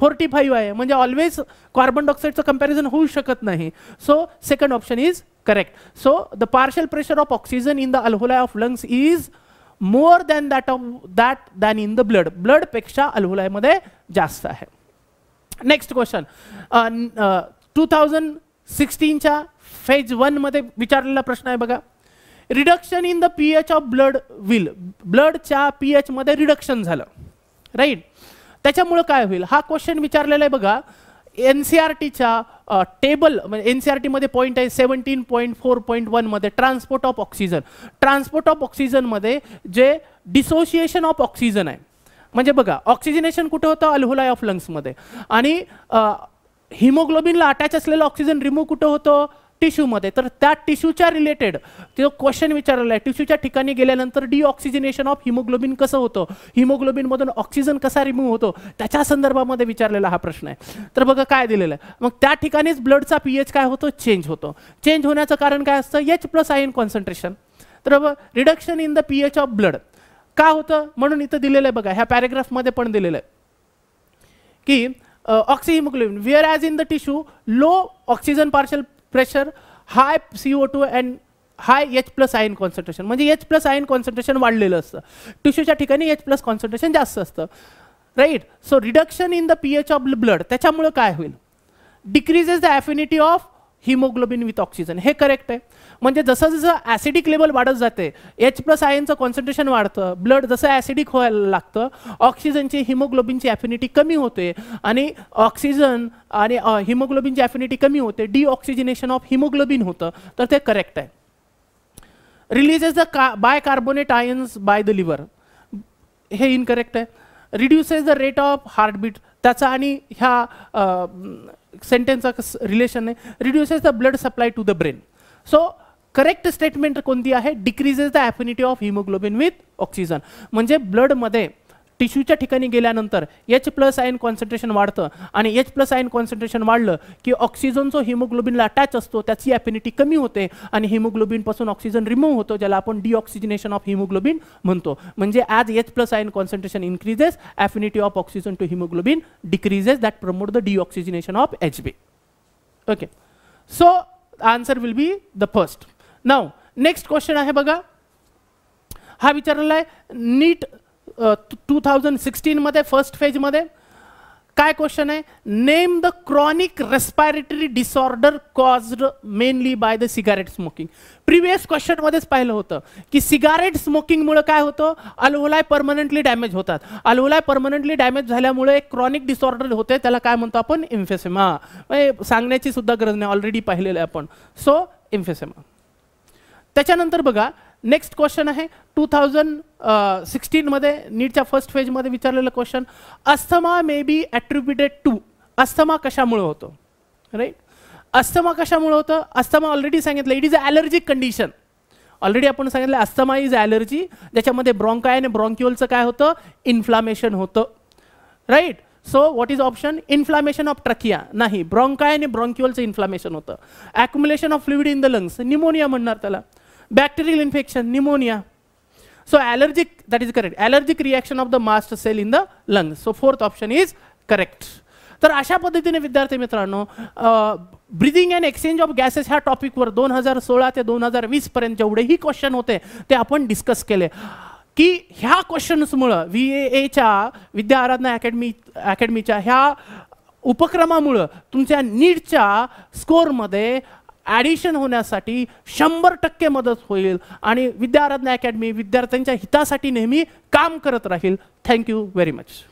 45 आहे, म्हणजे ऑलवेज कार्बन डायऑक्साईडचं कंपॅरिझन होऊ शकत नाही. So second option is correct. So the partial pressure of oxygen in the alveoli of lungs is more than that than in the blood, ब्लडपेक्षा अल्व्होलायमध्ये जास्त आहे. नेक्स्ट क्वेश्चन, 2016च्या फेज 1 मध्ये विचारलेला प्रश्न आहे बघा. Reduction in the pH of blood will, ब्लडच्या pH मध्ये रिडक्शन झालं, राईट, त्याच्यामुळे काय होईल, हा क्वेश्चन विचारलेला आहे बघा. NCERTच्या टेबल म्हणजे NCERT मध्ये पॉईंट आहे 17.4.1 मध्ये, transport of oxygen. Transport of oxygen मध्ये जे डिसोसिएशन ऑफ ऑक्सिजन आहे, म्हणजे बघा ऑक्सिजनेशन कुठे होतं, अल्व्होलाई ऑफ लंग्समध्ये, आणि हिमोग्लोबिनला अटॅच असलेलं ऑक्सिजन रिमूव्ह कुठं होतं, टिश्यूमध्ये. तर त्या टिश्यूच्या रिलेटेड तो क्वेश्चन विचारलेला आहे, टिश्यूच्या ठिकाणी गेल्यानंतर डिऑक्सिजनेशन ऑफ हिमोग्लोबिन कसं होतं, हिमोग्लोबिनमधून ऑक्सिजन कसा रिमूव्ह होतो, त्याच्या संदर्भामध्ये विचारलेला हा प्रश्न आहे. तर बघा काय दिलेलं आहे, मग त्या ठिकाणीच ब्लडचा pH काय होतो, चेंज होतो. चेंज होण्याचं कारण काय असतं, H+ आयन कॉन्सन्ट्रेशन. तर reduction in the pH of blood का होतं, म्हणून इथं दिलेलं आहे बघा, ह्या पॅरेग्राफमध्ये पण दिलेलं आहे की oxyhaemoglobin where as in the tissue low oxygen partial pressure, high CO2 and high H+ ion concentration, म्हणजे H+ आयन कॉन्सन्ट्रेशन वाढलेलं असतं, टिश्यूच्या ठिकाणी H+ कॉन्सन्ट्रेशन जास्त असतं, right. So reduction in the pH of blood, त्याच्यामुळे काय होईल, decreases the affinity of haemoglobin with oxygen, हे करेक्ट आहे. म्हणजे जसं जसं ॲसिडिक लेवल वाढत जाते, H+ आयनचं कॉन्सन्ट्रेशन वाढतं, ब्लड जसं ॲसिडिक व्हायला लागतं, ऑक्सिजनची हिमोग्लोबिनची ॲफिनिटी कमी होते, आणि ऑक्सिजन आणि हिमोग्लोबिनची ॲफिनिटी कमी होते, डिऑक्सिजनेशन ऑफ हिमोग्लोबिन होतं, तर ते करेक्ट आहे. Releases the bicarbonate ions by the liver, हे इनकरेक्ट आहे. Reduces the rate of heartbeat, त्याचा आणि ह्या सेंटेन्सचा रिलेशन आहे, reduces the blood supply to the brain. So correct statement कोणती आहे, decreases the affinity of haemoglobin with oxygen, म्हणजे ब्लडमध्ये टिश्यूच्या ठिकाणी गेल्यानंतर H+ आयन कॉन्सन्ट्रेशन वाढतं, आणि H+ आयन कॉन्सन्ट्रेशन वाढलं की ऑक्सिजन जो हिमोग्लोबिनला अटॅच असतो त्याची ॲफिनिटी कमी होते, आणि हिमोग्लोबिनपासून ऑक्सिजन रिमूव्ह होतो, ज्याला आपण डिऑक्सिजनेशन ऑफ हिमोग्लोबिन म्हणतो. म्हणजे as H+ ion concentration increases, affinity of oxygen to haemoglobin decreases, that promote the deoxygenation of Hb. Okay, so answer will be the first. Now next question आहे बघा, हा विचारलेला आहे नीट 2016 मध्ये फर्स्ट फेज मध्ये. काय क्वेश्चन आहे, name the chronic respiratory disorder caused mainly by the cigarette smoking. Previous question मध्येच पाहिलं होतं की सिगारेट स्मोकिंगमुळे काय होतं, अल्व्होलाई परमनंटली डॅमेज होतात. अल्व्होलाई परमनंटली डॅमेज झाल्यामुळे एक क्रॉनिक डिसऑर्डर होते, त्याला काय म्हणतो आपण, एम्फेसेमा. सांगण्याची सुद्धा गरज नाही, ऑलरेडी पाहिलेलं आहे आपण. सो एम्फेसेमा. त्याच्यानंतर बघा नेक्स्ट क्वेश्चन आहे 2016 मध्ये नीटच्या फर्स्ट फेज मध्ये विचारलेलं question, asthma may be attributed to. Asthma कशामुळे होतो, राईट, अस्थमा कशामुळे होतं, अस्थमा ऑलरेडी सांगितलं, it is a allergic condition. Already आपण सांगितलं अस्थमा इज ॲलर्जी, ज्याच्यामध्ये ब्रॉन्काय आणि ब्रॉन्क्युअलचं काय होतं, इन्फ्लामेशन होतं, right. So what is option, inflammation of trachea, नाही, ब्रॉन्काय आणि ब्रॉन्क्युअलचं इन्फ्लामेशन होतं. Accumulation of fluid in the lungs, pneumonia म्हणणार त्याला. Bacterial infection, pneumonia. So allergic, that is correct. Allergic reaction of the mast cell in the lungs. So fourth option is correct. तर अशा पद्धतीने विद्यार्थी मित्रांनो breathing and exchange of gases ह्या टॉपिकवर 2016 ते 2020 पर्यंत जेवढेही क्वेश्चन होते ते आपण डिस्कस केले की ह्या क्वेश्चन्समुळं VAAच्या विद्या आराधना अकॅडमीच्या ह्या उपक्रमामुळं तुमच्या नीटच्या स्कोअरमध्ये ॲडिशन होण्यासाठी 100% मदत होईल आणि विद्या आराधना अकॅडमी विद्यार्थ्यांच्या हितासाठी नेहमी काम करत राहील. Thank you very much.